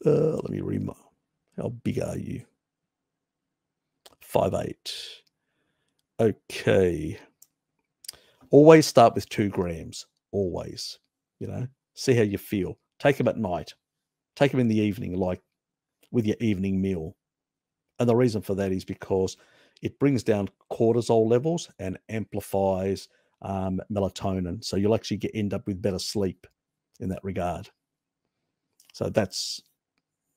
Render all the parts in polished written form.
Let me read my, how big are you? 5'8". Okay. Always start with 2 grams. Always. You know, see how you feel. Take them at night. Take them in the evening, like with your evening meal. And the reason for that is because it brings down cortisol levels and amplifies melatonin. So you'll actually end up with better sleep in that regard. So that's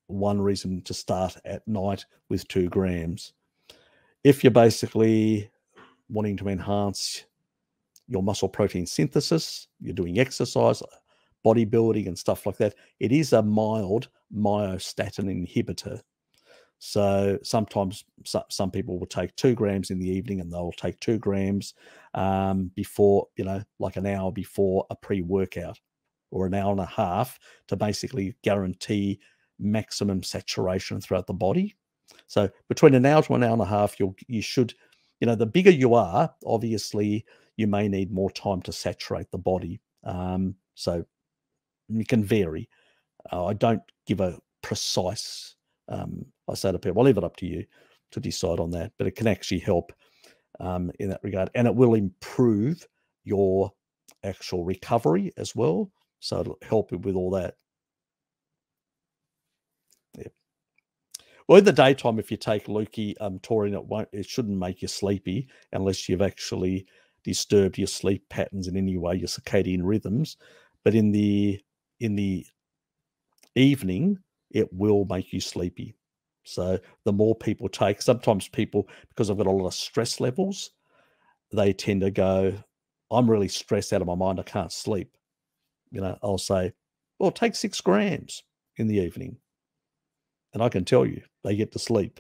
one reason to start at night with 2 grams. If you're basically wanting to enhance your muscle protein synthesis, you're doing exercise, bodybuilding and stuff like that, it is a mild myostatin inhibitor. So sometimes some people will take 2 grams in the evening, and they'll take 2 grams before, like an hour before a pre-workout, or an hour and a half, to basically guarantee maximum saturation throughout the body. So between an hour to an hour and a half, you should, the bigger you are, obviously you may need more time to saturate the body. So it can vary. I don't give a precise, I say to people, I'll leave it up to you to decide on that, but it can actually help in that regard, and it will improve your actual recovery as well. So it'll help with all that. Yeah. Well, in the daytime, if you take Lukey taurine, it shouldn't make you sleepy unless you've actually disturbed your sleep patterns in any way, your circadian rhythms. But in the evening, it will make you sleepy. So the more people take, sometimes people, because I've got a lot of stress levels, they tend to go, I'm really stressed out of my mind, I can't sleep. I'll say, well, take 6 grams in the evening. And I can tell you, they get to sleep,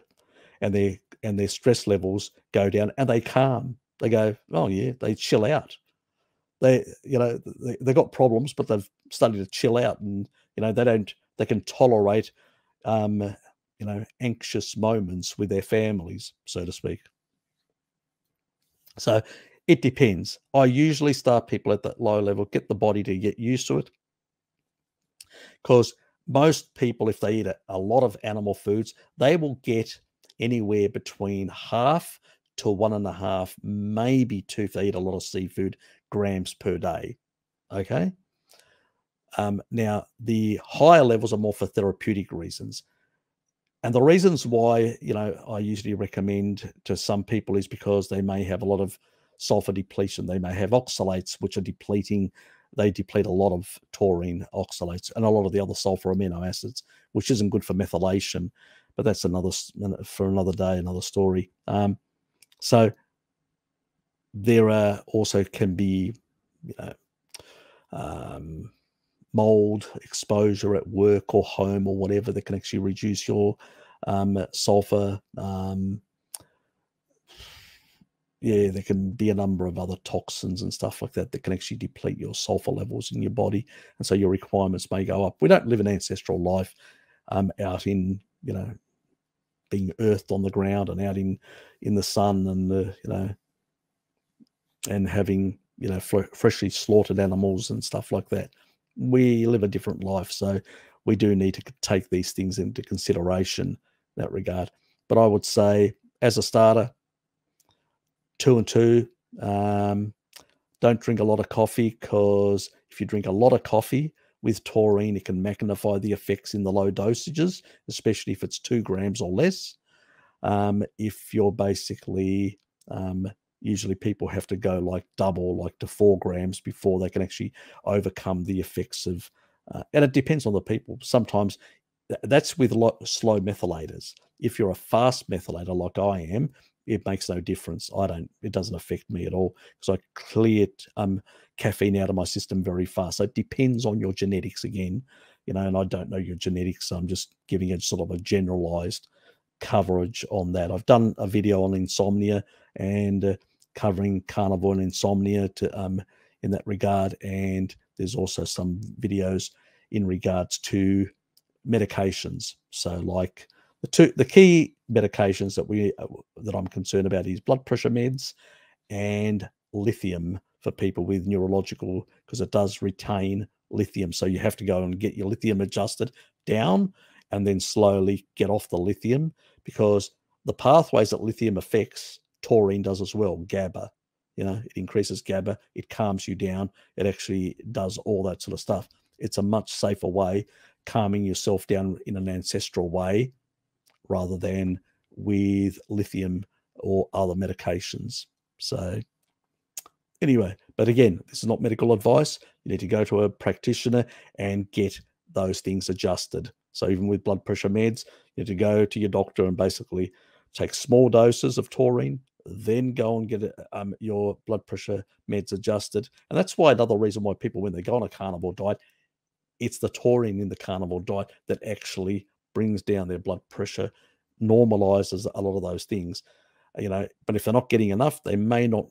and their stress levels go down, and they calm. They go, oh yeah, they chill out. They got problems, but they've started to chill out, and they can tolerate anxious moments with their families, so to speak. So it depends. I usually start people at that low level, get the body to get used to it, because most people, if they eat a lot of animal foods, they will get anywhere between 0.5 to 1.5, maybe 2, if they eat a lot of seafood, grams per day. Okay. Now, the higher levels are more for therapeutic reasons. And the reasons why, I usually recommend to some people is because they may have a lot of sulfur depletion. They may have oxalates, which are depleting. They deplete a lot of taurine, oxalates, and a lot of the other sulfur amino acids, which isn't good for methylation. But that's for another day, another story. So there are also can be, mold exposure at work or home or whatever that can actually reduce your sulfur. Yeah, there can be a number of other toxins and stuff like that that can actually deplete your sulfur levels in your body, and so your requirements may go up. We don't live an ancestral life out in, being earthed on the ground and out in the sun, and and having freshly slaughtered animals and stuff like that. We live a different life, so we do need to take these things into consideration in that regard. But I would say, as a starter, 2 and 2. Don't drink a lot of coffee, because if you drink a lot of coffee with taurine, it can magnify the effects in the low dosages, especially if it's 2 grams or less. If you're basically, usually people have to go like double, like to 4 grams before they can actually overcome the effects of, and it depends on the people. Sometimes that's with slow methylators. If you're a fast methylator like I am, it makes no difference. It doesn't affect me at all, because I clear caffeine out of my system very fast. So it depends on your genetics again, and I don't know your genetics. So I'm just giving it sort of a generalized coverage on that. I've done a video on insomnia and covering carnivore and insomnia in that regard. And there's also some videos in regards to medications. So like the key medications that I'm concerned about is blood pressure meds and lithium for people with neurological, because it does retain lithium. So you have to go and get your lithium adjusted down, and then slowly get off the lithium, because the pathways that lithium affects, taurine does as well, GABA. It increases GABA, it calms you down, it actually does all that sort of stuff. It's a much safer way, calming yourself down in an ancestral way, rather than with lithium or other medications. So anyway, but again, this is not medical advice. You need to go to a practitioner and get those things adjusted. So even with blood pressure meds, you need to go to your doctor and basically take small doses of taurine, then go and get your blood pressure meds adjusted. And that's why another reason why people, when they go on a carnivore diet, it's the taurine in the carnivore diet that actually brings down their blood pressure, normalizes a lot of those things. But if they're not getting enough, they may not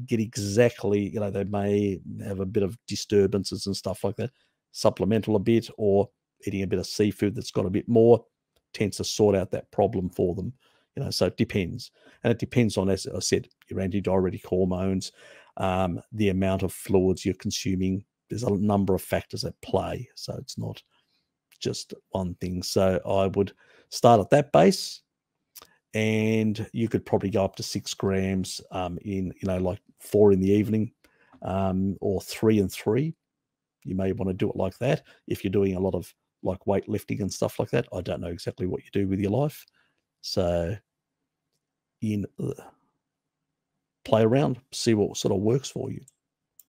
get exactly, they may have a bit of disturbances and stuff like that. Supplemental a bit, or eating a bit of seafood that's got a bit more, tends to sort out that problem for them. So it depends. And it depends on, as I said, your antidiuretic hormones, the amount of fluids you're consuming. There's a number of factors at play. So it's not just one thing. So I would start at that base, and you could probably go up to 6 grams in, like 4 in the evening, or 3 and 3. You may want to do it like that. If you're doing a lot of like weightlifting and stuff like that, I don't know exactly what you do with your life. So play around, see what sort of works for you.